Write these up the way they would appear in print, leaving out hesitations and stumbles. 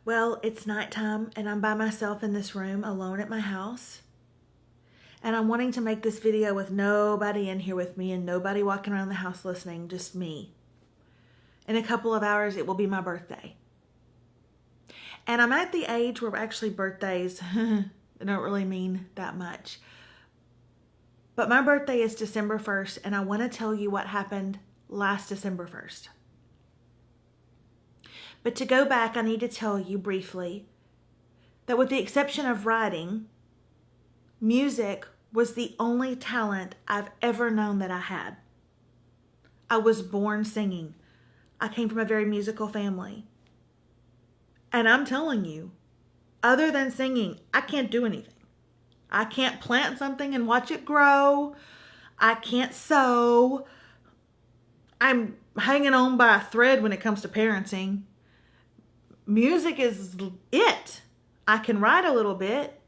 Well, it's nighttime and I'm by myself in this room alone at my house. And I'm wanting to make this video with nobody in here with me and nobody walking around the house listening, just me. In a couple of hours, it will be my birthday. And I'm at the age where actually birthdays don't really mean that much. But my birthday is December 1st, and I want to tell you what happened last December 1st. But to go back, I need to tell you briefly that with the exception of writing, music was the only talent I've ever known that I had. I was born singing. I came from a very musical family. And I'm telling you, other than singing, I can't do anything. I can't plant something and watch it grow. I can't sew. I'm hanging on by a thread when it comes to parenting. Music is it. I can write a little bit,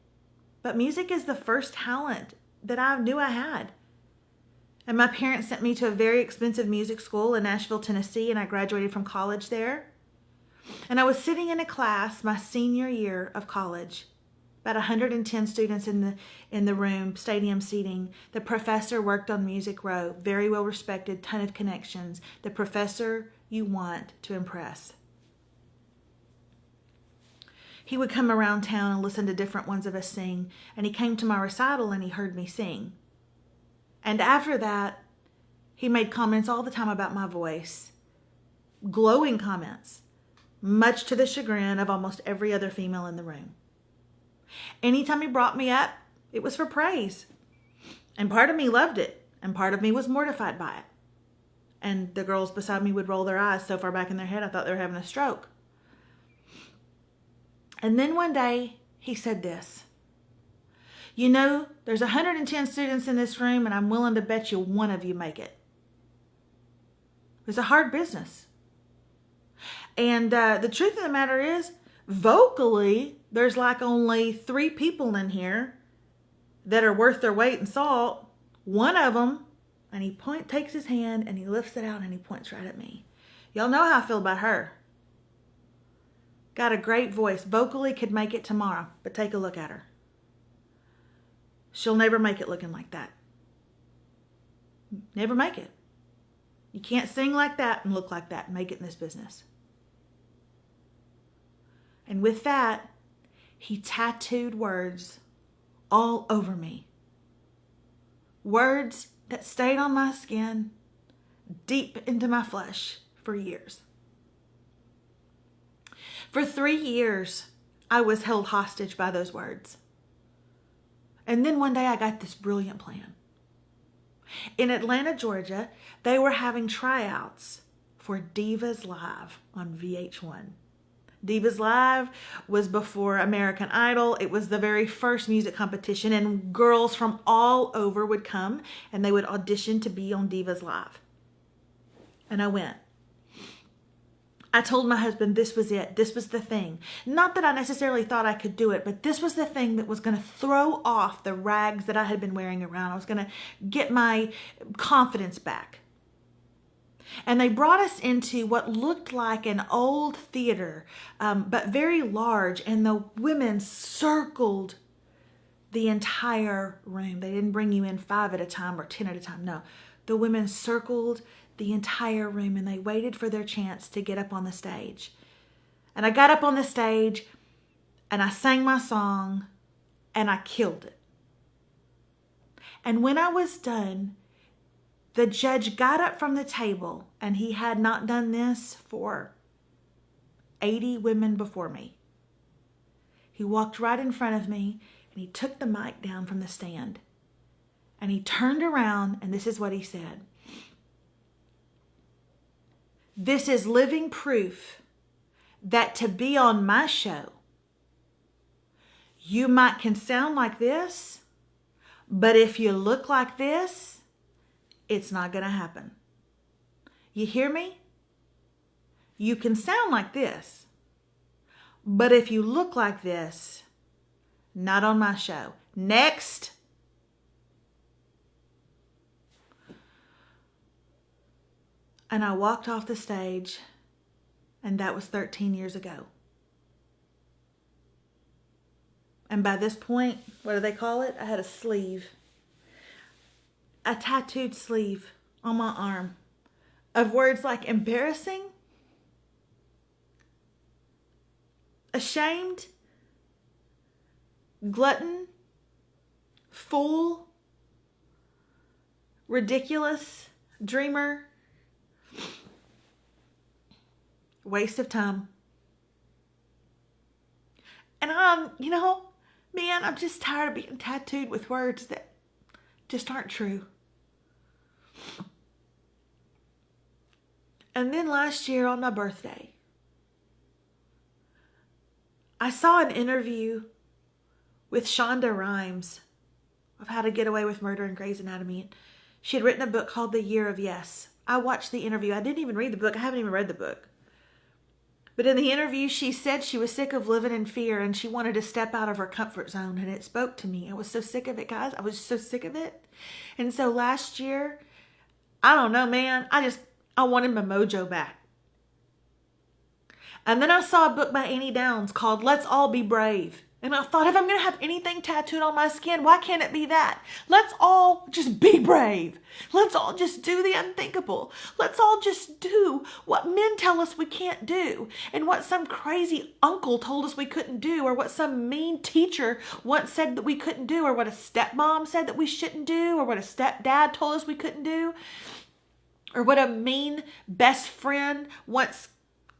but music is the first talent that I knew I had. And my parents sent me to a very expensive music school in Nashville, Tennessee, and I graduated from college there. And I was sitting in a class my senior year of college, about 110 students in the room, stadium seating. The professor worked on Music Row, very well respected, ton of connections. The professor you want to impress. He would come around town and listen to different ones of us sing, and he came to my recital and he heard me sing. And after that, he made comments all the time about my voice, glowing comments, much to the chagrin of almost every other female in the room. Anytime he brought me up, it was for praise. And part of me loved it, and part of me was mortified by it. And the girls beside me would roll their eyes so far back in their head I thought they were having a stroke. And then one day, he said this. You know, there's 110 students in this room, and I'm willing to bet you one of you make it. It's a hard business. And the truth of the matter is, vocally, there's like only 3 people in here that are worth their weight in salt. One of them, and he takes his hand and he lifts it out and he points right at me. Y'all know how I feel about her. Got a great voice. Vocally could make it tomorrow, but take a look at her. She'll never make it looking like that. Never make it. You can't sing like that and look like that and make it in this business. And with that, he tattooed words all over me. Words that stayed on my skin, deep into my flesh for years. For 3 years, I was held hostage by those words. And then one day I got this brilliant plan. In Atlanta, Georgia, they were having tryouts for Divas Live on VH1. Divas Live was before American Idol. It was the very first music competition, and girls from all over would come and they would audition to be on Divas Live. And I went. I told my husband this was it. This was the thing. Not that I necessarily thought I could do it, but this was the thing that was going to throw off the rags that I had been wearing around. I was going to get my confidence back. And they brought us into what looked like an old theater, but very large. And the women circled the entire room. They didn't bring you in 5 at a time or 10 at a time. No, the women circled the entire room and they waited for their chance to get up on the stage. And I got up on the stage and I sang my song and I killed it. And when I was done, the judge got up from the table, and he had not done this for 80 women before me. He walked right in front of me and he took the mic down from the stand and he turned around and this is what he said. This is living proof that to be on my show, you can sound like this, but if you look like this, it's not going to happen. You hear me? You can sound like this, but if you look like this, not on my show. Next. And I walked off the stage, and that was 13 years ago. And by this point, what do they call it? I had a sleeve. A tattooed sleeve on my arm of words like embarrassing, ashamed, glutton, fool, ridiculous, dreamer, waste of time. And I'm just tired of being tattooed with words that just aren't true. And then last year on my birthday, I saw an interview with Shonda Rhimes of How to Get Away with Murder in Grey's Anatomy. She had written a book called The Year of Yes. I watched the interview. I didn't even read the book. I haven't even read the book. But in the interview, she said she was sick of living in fear and she wanted to step out of her comfort zone. And it spoke to me. I was so sick of it, guys. I was so sick of it. And so last year, I don't know, man. I wanted my mojo back. And then I saw a book by Annie Downs called Let's All Be Brave. And I thought, if I'm going to have anything tattooed on my skin, why can't it be that? Let's all just be brave. Let's all just do the unthinkable. Let's all just do what men tell us we can't do, and what some crazy uncle told us we couldn't do, or what some mean teacher once said that we couldn't do, or what a stepmom said that we shouldn't do, or what a stepdad told us we couldn't do, or what a mean best friend once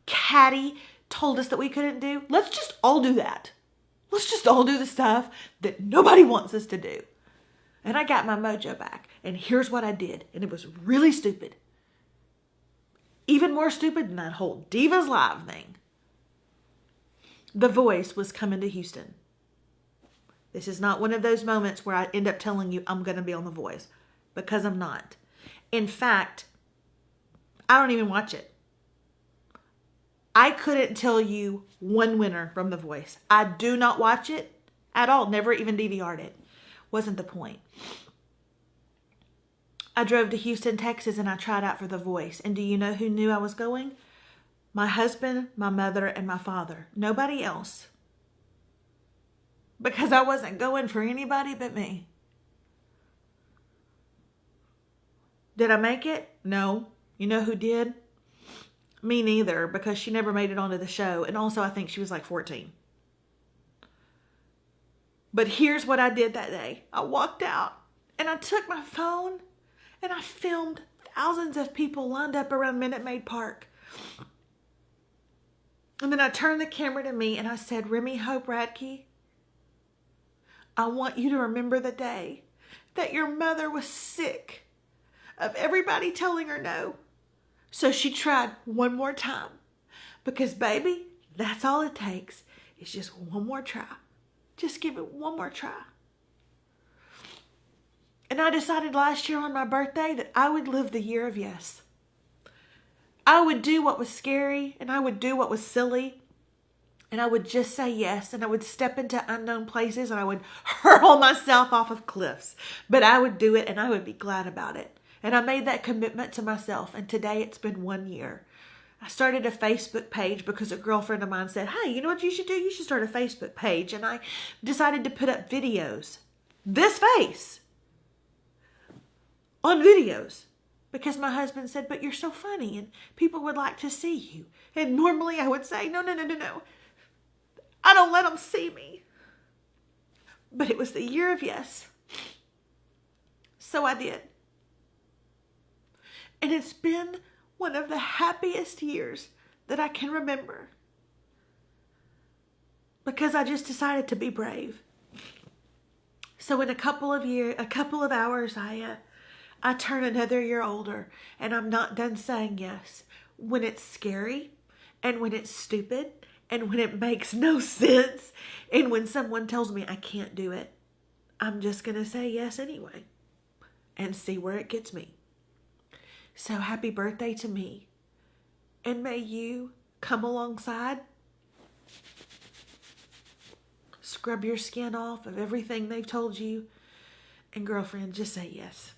catty told us that we couldn't do. Let's just all do that. Let's just all do the stuff that nobody wants us to do. And I got my mojo back. And here's what I did. And it was really stupid. Even more stupid than that whole Divas Live thing. The Voice was coming to Houston. This is not one of those moments where I end up telling you I'm going to be on The Voice. Because I'm not. In fact, I don't even watch it. I couldn't tell you one winner from The Voice. I do not watch it at all. Never even DVR'd it. Wasn't the point. I drove to Houston, Texas, and I tried out for The Voice. And do you know who knew I was going? My husband, my mother, and my father. Nobody else. Because I wasn't going for anybody but me. Did I make it? No. You know who did? Me neither, because she never made it onto the show. And also, I think she was like 14. But here's what I did that day. I walked out and I took my phone and I filmed thousands of people lined up around Minute Maid Park. And then I turned the camera to me and I said, Remy Hope Radke, I want you to remember the day that your mother was sick of everybody telling her no. So she tried one more time. Because, baby, that's all it takes is just one more try. Just give it one more try. And I decided last year on my birthday that I would live the year of yes. I would do what was scary and I would do what was silly. And I would just say yes. And I would step into unknown places and I would hurl myself off of cliffs. But I would do it and I would be glad about it. And I made that commitment to myself. And today it's been 1 year. I started a Facebook page because a girlfriend of mine said, hey, you know what you should do? You should start a Facebook page. And I decided to put up videos. This face. On videos. Because my husband said, but you're so funny and people would like to see you. And normally I would say, no. I don't let them see me. But it was the year of yes. So I did. And it's been one of the happiest years that I can remember. Because I just decided to be brave. So in a couple of hours, I turn another year older. And I'm not done saying yes. When it's scary. And when it's stupid. And when it makes no sense. And when someone tells me I can't do it. I'm just going to say yes anyway. And see where it gets me. So happy birthday to me. And may you come alongside. Scrub your skin off of everything they've told you. And girlfriend, just say yes.